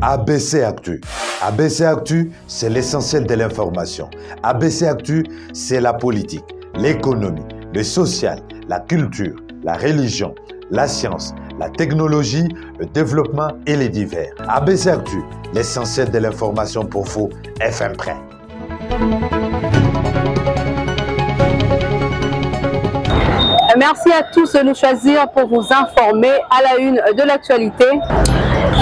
ABC Actu. ABC Actu, c'est l'essentiel de l'information. ABC Actu, c'est la politique, l'économie, le social, la culture, la religion, la science, la technologie, le développement et les divers. ABC Actu, l'essentiel de l'information pour vous, FM Prêt. Merci à tous de nous choisir pour vous informer à la une de l'actualité.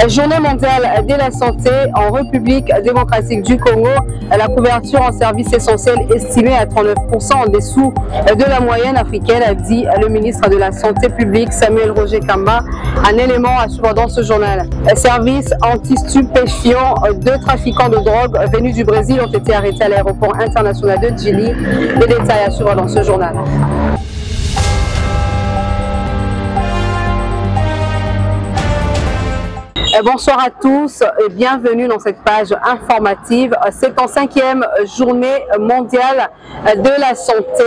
Journée mondiale de la santé en République démocratique du Congo. La couverture en services essentiels estimée à 39% en dessous de la moyenne africaine, a dit le ministre de la Santé publique Samuel Roger Kamba. Un élément à suivre dans ce journal. Services anti-stupéfiants, 2 trafiquants de drogue venus du Brésil ont été arrêtés à l'aéroport international de Djili. Les détails à suivre dans ce journal. Bonsoir à tous et bienvenue dans cette page informative. C'est en 5e journée mondiale de la santé,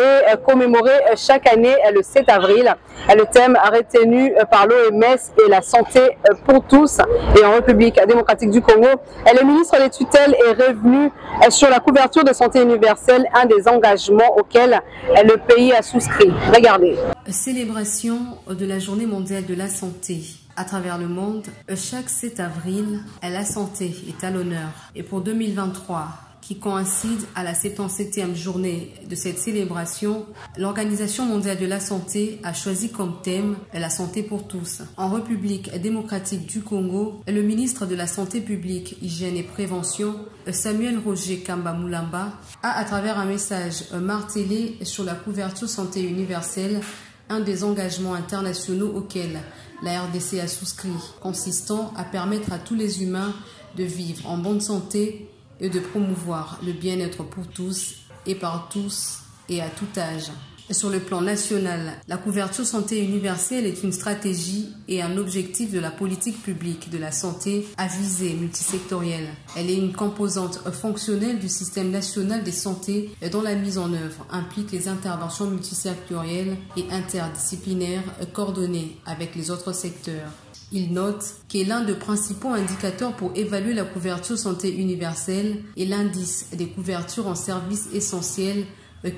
commémorée chaque année le 7 avril. Le thème retenu par l'OMS est la santé pour tous. Et en République démocratique du Congo, le ministre des tutelles est revenu sur la couverture de santé universelle, un des engagements auxquels le pays a souscrit. Regardez. Célébration de la journée mondiale de la santé. À travers le monde, chaque 7 avril, la santé est à l'honneur. Et pour 2023, qui coïncide à la 77e journée de cette célébration, l'Organisation mondiale de la santé a choisi comme thème la santé pour tous. En République démocratique du Congo, le ministre de la Santé publique, Hygiène et Prévention, Samuel Roger Kamba Mulamba, a à travers un message martelé sur la couverture santé universelle, un des engagements internationaux auxquels la RDC a souscrit, consistant à permettre à tous les humains de vivre en bonne santé et de promouvoir le bien-être pour tous et par tous et à tout âge. Sur le plan national, la couverture santé universelle est une stratégie et un objectif de la politique publique de la santé à visée multisectorielle. Elle est une composante fonctionnelle du système national de santé dont la mise en œuvre implique les interventions multisectorielles et interdisciplinaires coordonnées avec les autres secteurs. Il note que l'un des principaux indicateurs pour évaluer la couverture santé universelle est l'indice des couvertures en services essentiels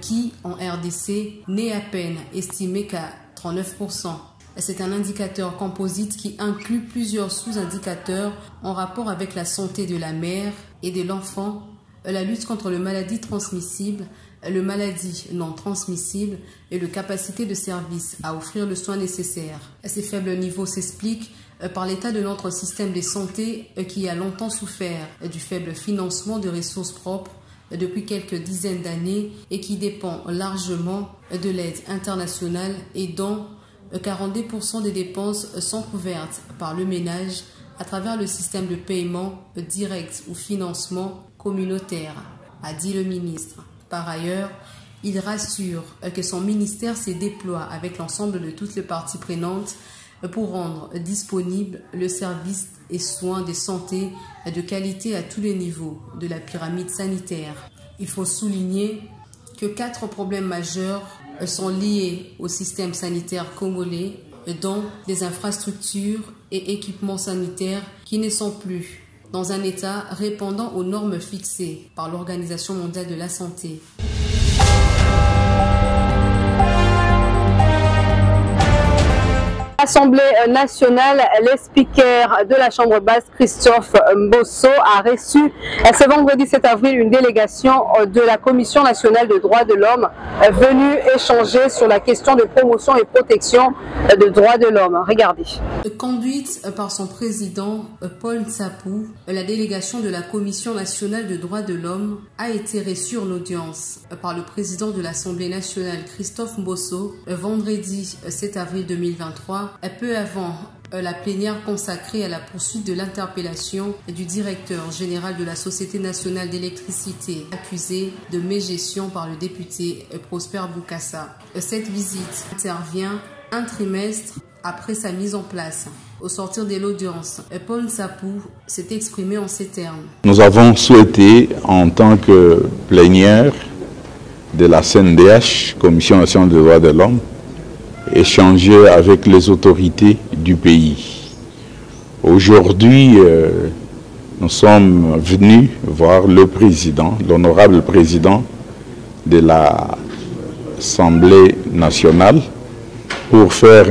qui, en RDC, n'est à peine estimé qu'à 39%. C'est un indicateur composite qui inclut plusieurs sous-indicateurs en rapport avec la santé de la mère et de l'enfant, la lutte contre les maladies transmissibles, les maladies non transmissibles et la capacité de service à offrir le soin nécessaire. Ces faibles niveaux s'expliquent par l'état de notre système de santé qui a longtemps souffert du faible financement de ressources propres depuis quelques dizaines d'années et qui dépend largement de l'aide internationale et dont 42% des dépenses sont couvertes par le ménage à travers le système de paiement direct ou financement communautaire, a dit le ministre. Par ailleurs, il rassure que son ministère se déploie avec l'ensemble de toutes les parties prenantes pour rendre disponible le service et soins de santé de qualité à tous les niveaux de la pyramide sanitaire. Il faut souligner que 4 problèmes majeurs sont liés au système sanitaire congolais, dont des infrastructures et équipements sanitaires qui ne sont plus dans un état répondant aux normes fixées par l'Organisation mondiale de la santé. L'Assemblée nationale, le speaker de la Chambre basse, Christophe Mbosso, a reçu ce vendredi 7 avril une délégation de la Commission nationale des droits de l'homme venue échanger sur la question de promotion et protection des droits de l'homme. Regardez. Conduite par son président Paul Ntsapou, la délégation de la Commission nationale des droits de l'homme a été reçue en audience par le président de l'Assemblée nationale, Christophe Mbosso, vendredi 7 avril 2023. Peu avant la plénière consacrée à la poursuite de l'interpellation du directeur général de la Société nationale d'électricité accusé de mégestion par le député Prosper Boukassa. Cette visite intervient un trimestre après sa mise en place. Au sortir de l'audience, Paul Ntsapou s'est exprimé en ces termes. Nous avons souhaité, en tant que plénière, de la CNDH, Commission nationale des droits de l'homme, échanger avec les autorités du pays. Aujourd'hui, nous sommes venus voir le président, l'honorable président de l'Assemblée nationale, pour faire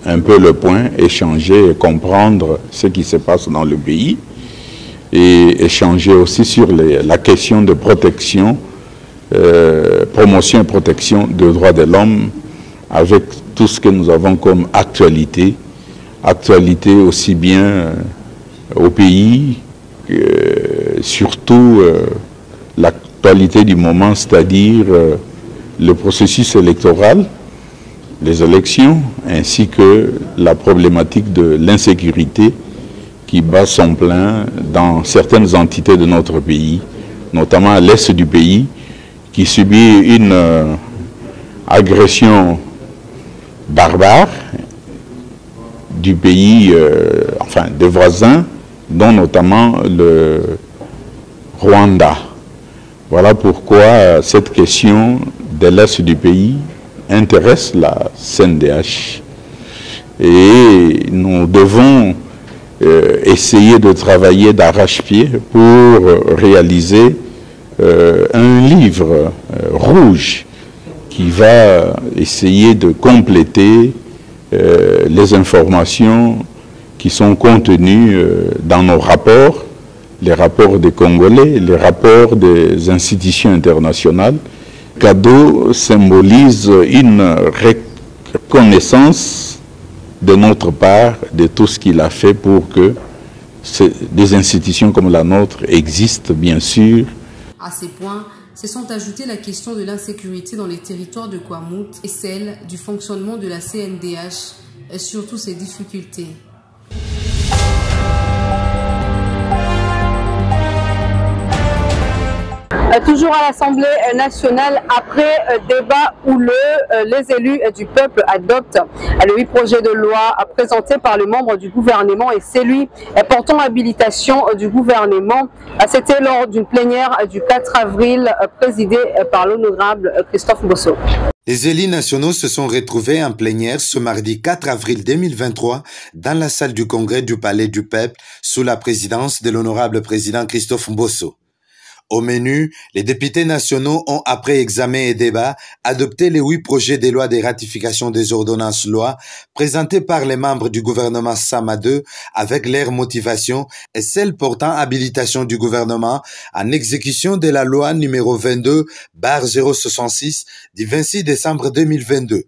un peu le point, échanger et comprendre ce qui se passe dans le pays et échanger aussi sur la question de protection, promotion et protection des droits de l'homme avec tout ce que nous avons comme actualité aussi bien au pays, surtout l'actualité du moment, c'est-à-dire le processus électoral, les élections, ainsi que la problématique de l'insécurité qui bat son plein dans certaines entités de notre pays, notamment à l'est du pays, qui subit une agression barbare du pays, enfin des voisins, dont notamment le Rwanda. Voilà pourquoi cette question de l'est du pays intéresse la CNDH. Et nous devons essayer de travailler d'arrache-pied pour réaliser un livre rouge qui va essayer de compléter les informations qui sont contenues dans nos rapports, les rapports des Congolais, les rapports des institutions internationales. Le cadeau symbolise une reconnaissance de notre part de tout ce qu'il a fait pour que des institutions comme la nôtre existent, bien sûr. À ces points, se sont ajoutées la question de l'insécurité dans les territoires de Kwamouth et celle du fonctionnement de la CNDH et surtout ses difficultés. Toujours à l'Assemblée nationale, après débat houleux, les élus du peuple adoptent le 8 projets de loi présentés par le membre du gouvernement et celui portant habilitation du gouvernement. C'était lors d'une plénière du 4 avril présidée par l'honorable Christophe Mbosso. Les élus nationaux se sont retrouvés en plénière ce mardi 4 avril 2023 dans la salle du congrès du Palais du Peuple sous la présidence de l'honorable président Christophe Mbosso. Au menu, les députés nationaux ont, après examen et débat, adopté les 8 projets de loi de ratification des ordonnances-lois présentés par les membres du gouvernement Sama 2 avec leur motivation et celle portant habilitation du gouvernement en exécution de la loi numéro 22/066 du 26 décembre 2022.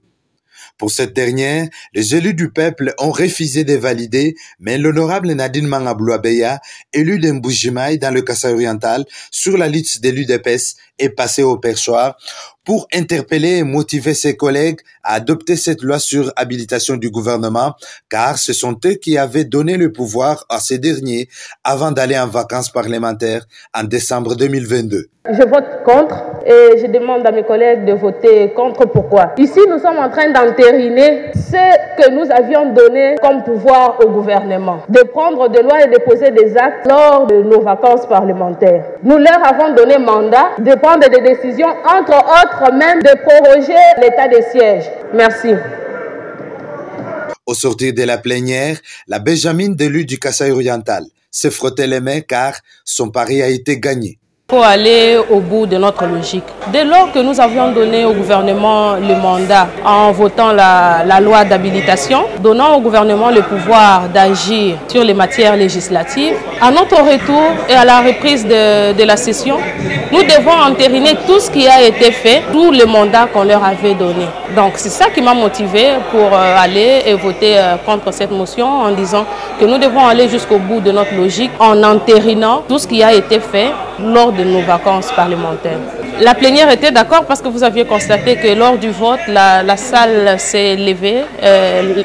Pour cette dernière, les élus du peuple ont refusé de valider, mais l'honorable Nadine Mangablouabeya, élu de Mbujimaï dans le Kasaï oriental, sur la liste de l'UDPS, est passé au perchoir pour interpeller et motiver ses collègues à adopter cette loi sur habilitation du gouvernement, car ce sont eux qui avaient donné le pouvoir à ces derniers avant d'aller en vacances parlementaires en décembre 2022. Je vote contre et je demande à mes collègues de voter contre. Pourquoi? Ici, nous sommes en train d'entériner ce que nous avions donné comme pouvoir au gouvernement, de prendre des lois et de poser des actes lors de nos vacances parlementaires. Nous leur avons donné mandat de prendre des décisions, entre autres même de proroger l'état de siège. Merci. Au sortir de la plénière, la Benjamine d'élu du Kasaï oriental s'est frotté les mains car son pari a été gagné. Il faut aller au bout de notre logique. Dès lors que nous avions donné au gouvernement le mandat en votant la loi d'habilitation, donnant au gouvernement le pouvoir d'agir sur les matières législatives, à notre retour et à la reprise de la session, nous devons entériner tout ce qui a été fait, tout le mandat qu'on leur avait donné. Donc c'est ça qui m'a motivé pour aller et voter contre cette motion en disant que nous devons aller jusqu'au bout de notre logique en entérinant tout ce qui a été fait lors de nos vacances parlementaires. La plénière était d'accord parce que vous aviez constaté que lors du vote, la salle s'est levée,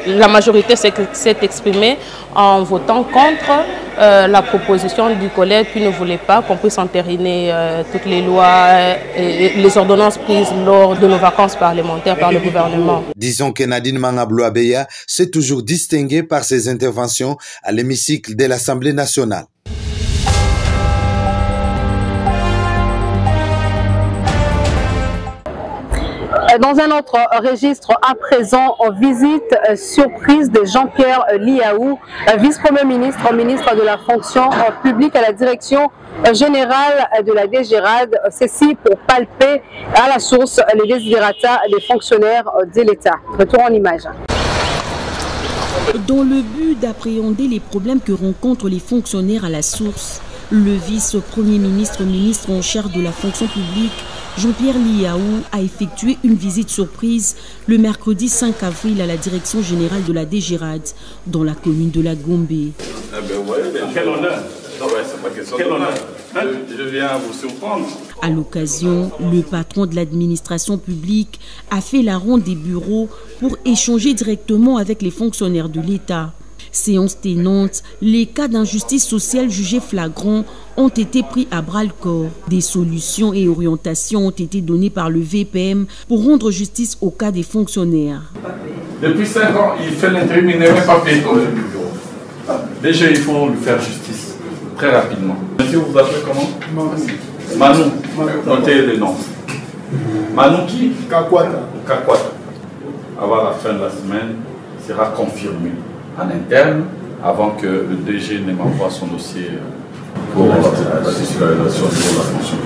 la majorité s'est exprimée en votant contre la proposition du collègue qui ne voulait pas qu'on puisse entériner toutes les lois et les ordonnances prises lors de nos vacances parlementaires par le gouvernement. Disons que Nadine Mangablouabeya s'est toujours distinguée par ses interventions à l'hémicycle de l'Assemblée nationale. Dans un autre registre, à présent, visite surprise de Jean-Pierre Liaou, vice-premier ministre, ministre de la fonction publique à la direction générale de la DGRAD, ceci pour palper à la source les desiderata des fonctionnaires de l'État. Retour en image. Dans le but d'appréhender les problèmes que rencontrent les fonctionnaires à la source, le vice-premier ministre, ministre en charge de la fonction publique, Jean-Pierre Liaou, a effectué une visite surprise le mercredi 5 avril à la direction générale de la DGRAD dans la commune de la Gombe. Quel honneur! Quel honneur! Je viens vous surprendre. À l'occasion, le patron de l'administration publique a fait la ronde des bureaux pour échanger directement avec les fonctionnaires de l'État. Séance tenante, les cas d'injustice sociale jugés flagrants ont été pris à bras-le-corps. Des solutions et orientations ont été données par le VPM pour rendre justice au cas des fonctionnaires. Depuis 5 ans, il fait l'intérim, il n'est même pas payé comme le bureau. Déjà, il faut lui faire justice, très rapidement. Monsieur, vous vous appelez comment? Manou. Notez le nom. Manou qui? Kakwata. Kakwata. Avant la fin de la semaine, il sera confirmé en interne avant que le DG ne m'envoie son dossier pour la titularisation de la fonction.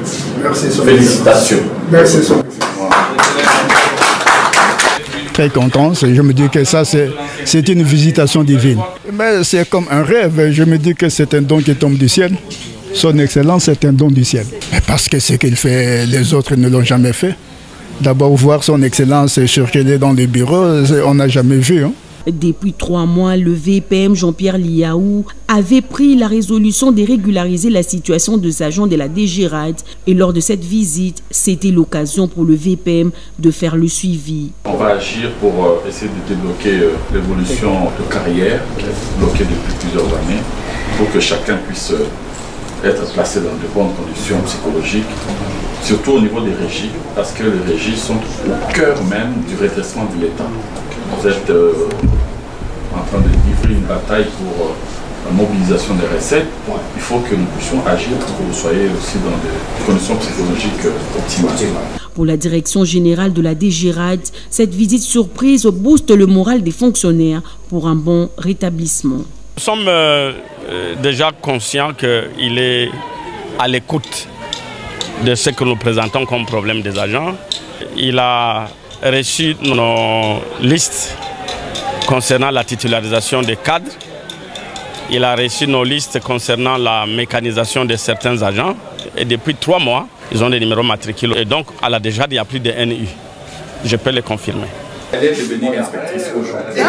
Merci. Félicitations. Merci. Très content, je me dis que ça c'est une visitation divine. Mais c'est comme un rêve, je me dis que c'est un don qui tombe du ciel. Son excellence c'est un don du ciel. Parce que ce qu'il fait, les autres ne l'ont jamais fait. D'abord voir son excellence circuler dans les bureaux, on n'a jamais vu. Depuis 3 mois, le VPM Jean-Pierre Liaou avait pris la résolution de régulariser la situation des agents de la DGRAD. Et lors de cette visite, c'était l'occasion pour le VPM de faire le suivi. On va agir pour essayer de débloquer l'évolution de carrière qui est bloquée depuis plusieurs années pour que chacun puisse être placé dans de bonnes conditions psychologiques, surtout au niveau des régies, parce que les régies sont au cœur même du redressement de l'État. Vous êtes en train de livrer une bataille pour la mobilisation des recettes. Il faut que nous puissions agir pour que vous soyez aussi dans des conditions psychologiques optimales. Pour la direction générale de la DGRAD, cette visite surprise booste le moral des fonctionnaires pour un bon rétablissement. Nous sommes déjà conscients qu'il est à l'écoute de ce que nous présentons comme problème des agents. Il a reçu nos listes concernant la titularisation des cadres. Il a reçu nos listes concernant la mécanisation de certains agents. Et depuis 3 mois, ils ont des numéros matricules. Et donc, à la DGRAD, il n'y a plus de NU. Je peux le confirmer. Elle est devenue inspectrice aujourd'hui.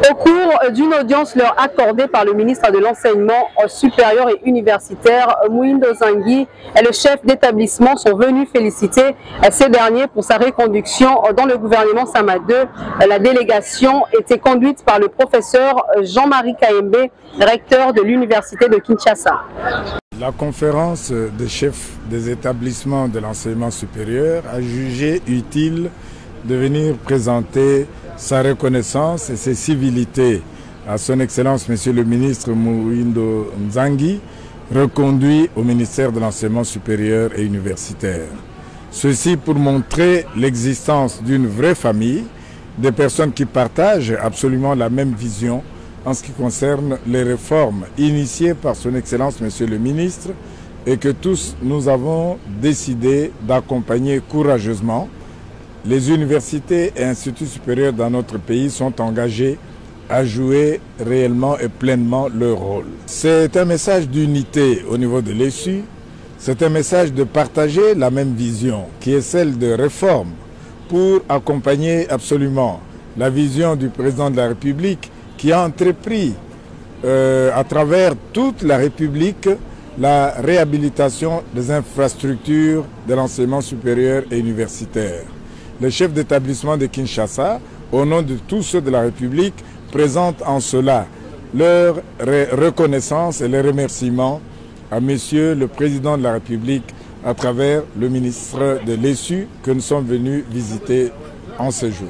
Au cours d'une audience leur accordée par le ministre de l'Enseignement supérieur et universitaire, Mouindo Zangui et le chef d'établissement sont venus féliciter ces derniers pour sa reconduction dans le gouvernement Sama II. La délégation était conduite par le professeur Jean-Marie Kayembe, recteur de l'université de Kinshasa. La conférence des chefs des établissements de l'enseignement supérieur a jugé utile de venir présenter sa reconnaissance et ses civilités à son Excellence Monsieur le ministre Mouindo Nzangi, reconduit au ministère de l'Enseignement supérieur et universitaire. Ceci pour montrer l'existence d'une vraie famille, des personnes qui partagent absolument la même vision en ce qui concerne les réformes initiées par son Excellence Monsieur le ministre et que tous nous avons décidé d'accompagner courageusement. Les universités et instituts supérieurs dans notre pays sont engagés à jouer réellement et pleinement leur rôle. C'est un message d'unité au niveau de l'ESU, c'est un message de partager la même vision qui est celle de réforme pour accompagner absolument la vision du président de la République qui a entrepris à travers toute la République la réhabilitation des infrastructures de l'enseignement supérieur et universitaire. Le chef d'établissement de Kinshasa, au nom de tous ceux de la République, présente en cela leur reconnaissance et les remerciements à Monsieur le Président de la République à travers le ministre de l'ESU que nous sommes venus visiter en ce jour.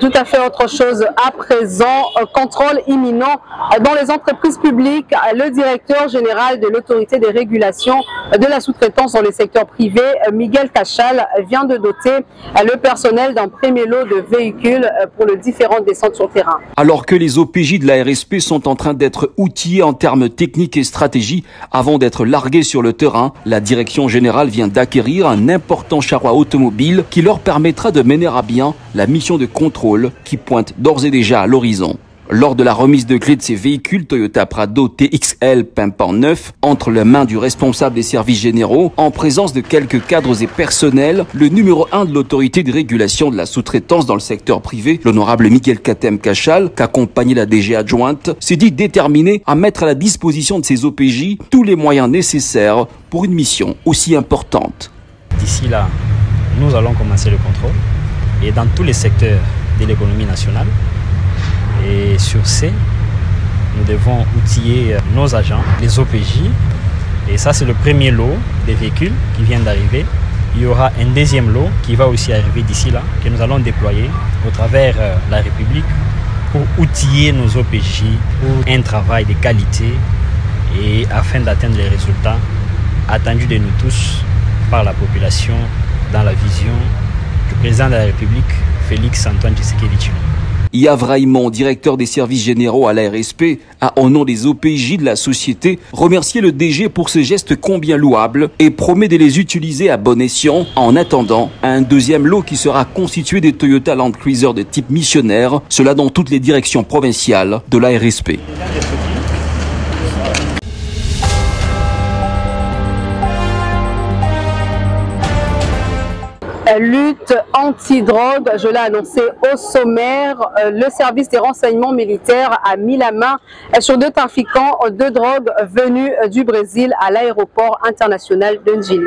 Tout à fait autre chose à présent, contrôle imminent dans les entreprises publiques. Le directeur général de l'autorité des régulations de la sous-traitance dans le secteur privé, Miguel Cachal, vient de doter le personnel d'un premier lot de véhicules pour les différentes descentes sur terrain. Alors que les OPJ de la RSP sont en train d'être outillés en termes techniques et stratégie avant d'être largués sur le terrain, la direction générale vient d'acquérir un important charroi automobile qui leur permettra de mener à bien la mission de contrôle qui pointe d'ores et déjà à l'horizon. Lors de la remise de clés de ces véhicules Toyota Prado TXL pimpant neuf entre les mains du responsable des services généraux, en présence de quelques cadres et personnels, le numéro 1 de l'autorité de régulation de la sous-traitance dans le secteur privé, l'honorable Miguel Katem Cachal, qu'accompagnait la DG adjointe, s'est dit déterminé à mettre à la disposition de ses OPJ tous les moyens nécessaires pour une mission aussi importante. D'ici là, nous allons commencer le contrôle et dans tous les secteurs de l'économie nationale. Et sur ces, nous devons outiller nos agents, les OPJ. Et ça, c'est le premier lot des véhicules qui viennent d'arriver. Il y aura un deuxième lot qui va aussi arriver d'ici là, que nous allons déployer au travers la République pour outiller nos OPJ pour un travail de qualité et afin d'atteindre les résultats attendus de nous tous par la population dans la vision du président de la République, Félix Antoine Tshisekedi Tshilombo. Yavraïmon, directeur des services généraux à la RSP, a au nom des OPJ de la société remercié le DG pour ce geste combien louable et promet de les utiliser à bon escient en attendant un deuxième lot qui sera constitué des Toyota Land Cruiser de type missionnaire, cela dans toutes les directions provinciales de la RSP. Lutte anti-drogue, je l'ai annoncé au sommaire, le service des renseignements militaires a mis la main sur 2 trafiquants de drogue venus du Brésil à l'aéroport international de Njili.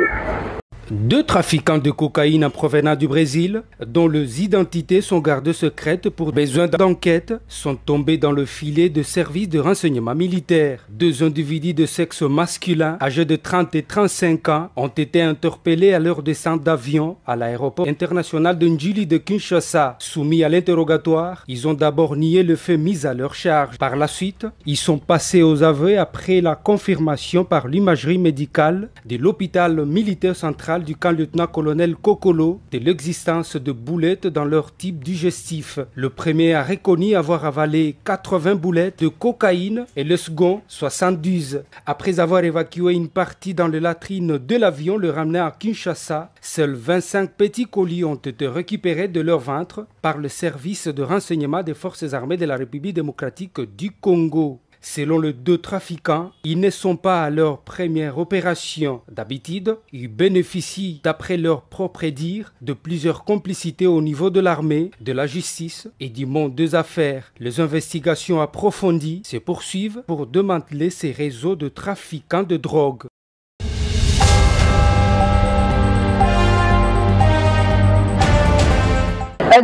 2 trafiquants de cocaïne en provenant du Brésil, dont les identités sont gardées secrètes pour besoin d'enquête, sont tombés dans le filet de services de renseignement militaire. 2 individus de sexe masculin, âgés de 30 et 35 ans, ont été interpellés à leur descente d'avion à l'aéroport international de Njili de Kinshasa. Soumis à l'interrogatoire, ils ont d'abord nié le fait mis à leur charge. Par la suite, ils sont passés aux aveux après la confirmation par l'imagerie médicale de l'hôpital militaire central du camp lieutenant-colonel Kokolo de l'existence de boulettes dans leur type digestif. Le premier a reconnu avoir avalé 80 boulettes de cocaïne et le second 72. Après avoir évacué une partie dans les latrines de l'avion le ramenant à Kinshasa, seuls 25 petits colis ont été récupérés de leur ventre par le service de renseignement des forces armées de la République démocratique du Congo. Selon les 2 trafiquants, ils ne sont pas à leur première opération. D'habitude, ils bénéficient, d'après leur propre dire, de plusieurs complicités au niveau de l'armée, de la justice et du monde des affaires. Les investigations approfondies se poursuivent pour démanteler ces réseaux de trafiquants de drogue.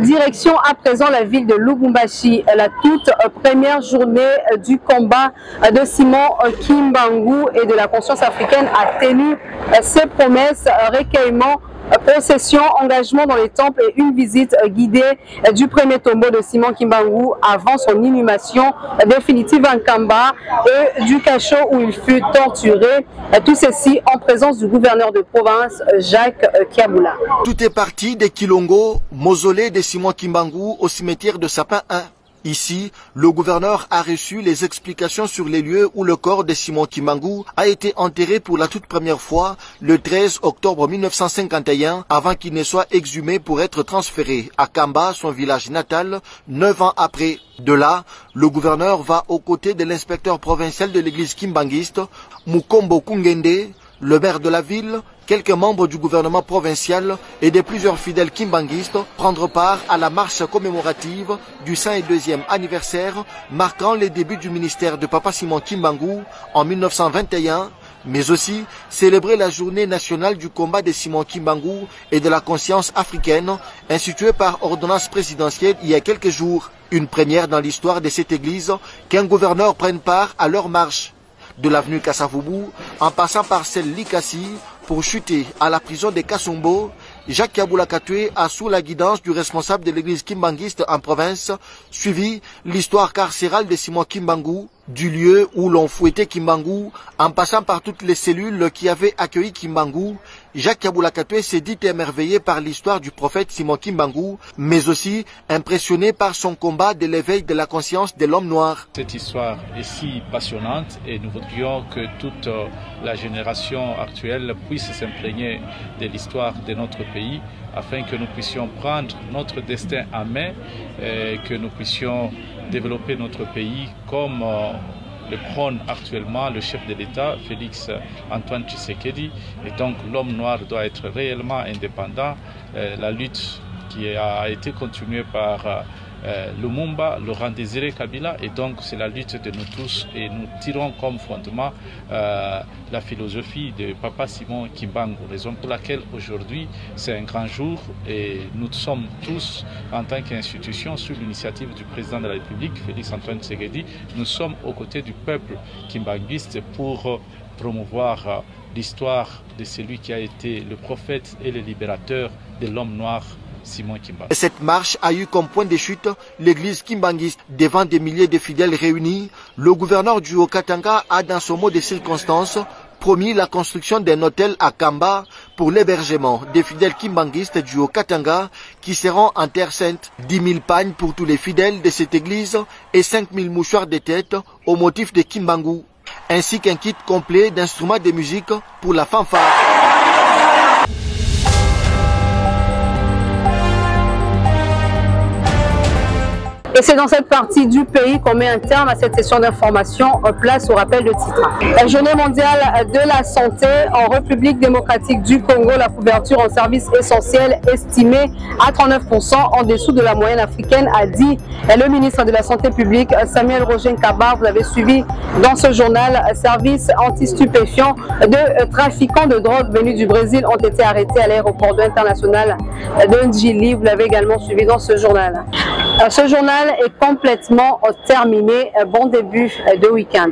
Direction à présent la ville de Lubumbashi, la toute première journée du combat de Simon Kimbangu et de la conscience africaine a tenu ses promesses, recueillement, procession, engagement dans les temples et une visite guidée du premier tombeau de Simon Kimbangu avant son inhumation définitive en Kamba et du cachot où il fut torturé. Tout ceci en présence du gouverneur de province Jacques Kiaboula. Tout est parti de Kilongo, mausolée de Simon Kimbangu au cimetière de Sapin 1. Ici, le gouverneur a reçu les explications sur les lieux où le corps de Simon Kimbangu a été enterré pour la toute première fois le 13 octobre 1951 avant qu'il ne soit exhumé pour être transféré à Kamba, son village natal, 9 ans après. De là, le gouverneur va aux côtés de l'inspecteur provincial de l'église kimbanguiste, Mukombo Kungende, le maire de la ville, quelques membres du gouvernement provincial et de plusieurs fidèles kimbanguistes prendre part à la marche commémorative du 102e anniversaire marquant les débuts du ministère de Papa Simon Kimbangu en 1921, mais aussi célébrer la journée nationale du combat de Simon Kimbangu et de la conscience africaine instituée par ordonnance présidentielle il y a quelques jours. Une première dans l'histoire de cette église qu'un gouverneur prenne part à leur marche. De l'avenue Kassavubu, en passant par celle Likasi, pour chuter à la prison de Kasumbo, Jacques Kaboula Katoué a, sous la guidance du responsable de l'église kimbanguiste en province, suivi l'histoire carcérale de Simon Kimbangu, du lieu où l'on fouettait Kimbangu, en passant par toutes les cellules qui avaient accueilli Kimbangu. Jacques Kaboula Katoué s'est dit émerveillé par l'histoire du prophète Simon Kimbangu, mais aussi impressionné par son combat de l'éveil de la conscience de l'homme noir. Cette histoire est si passionnante et nous voudrions que toute la génération actuelle puisse s'imprégner de l'histoire de notre pays afin que nous puissions prendre notre destin en main et que nous puissions développer notre pays comme le prône actuellement le chef de l'État, Félix Antoine Tshisekedi. Et donc l'homme noir doit être réellement indépendant. La lutte qui a été continuée par Lumumba, Laurent Désiré Kabila, et donc c'est la lutte de nous tous et nous tirons comme fondement la philosophie de Papa Simon Kimbangu, raison pour laquelle aujourd'hui c'est un grand jour et nous sommes tous en tant qu'institution sous l'initiative du président de la République, Félix Antoine Tshisekedi, nous sommes aux côtés du peuple kimbanguiste pour promouvoir l'histoire de celui qui a été le prophète et le libérateur de l'homme noir, Simon Kimbangu. Cette marche a eu comme point de chute l'église kimbanguiste. Devant des milliers de fidèles réunis, le gouverneur du Haut-Katanga a, dans son mot de circonstance, promis la construction d'un hôtel à Kamba pour l'hébergement des fidèles kimbanguistes du Haut-Katanga qui seront en terre sainte. 10 000 pagnes pour tous les fidèles de cette église et 5 000 mouchoirs de tête au motif de Kimbangu, ainsi qu'un kit complet d'instruments de musique pour la fanfare. Et c'est dans cette partie du pays qu'on met un terme à cette session d'information, place au rappel de titre. La journée mondiale de la santé en République démocratique du Congo, la couverture en services essentiels estimée à 39% en dessous de la moyenne africaine, a dit le ministre de la Santé publique, Samuel Roger Nkaba. Vous avez suivi dans ce journal, services anti-stupéfiants de trafiquants de drogue venus du Brésil ont été arrêtés à l'aéroport international de Ndjili. Vous l'avez également suivi dans ce journal. Ce journal est complètement terminé. Bon début de week-end.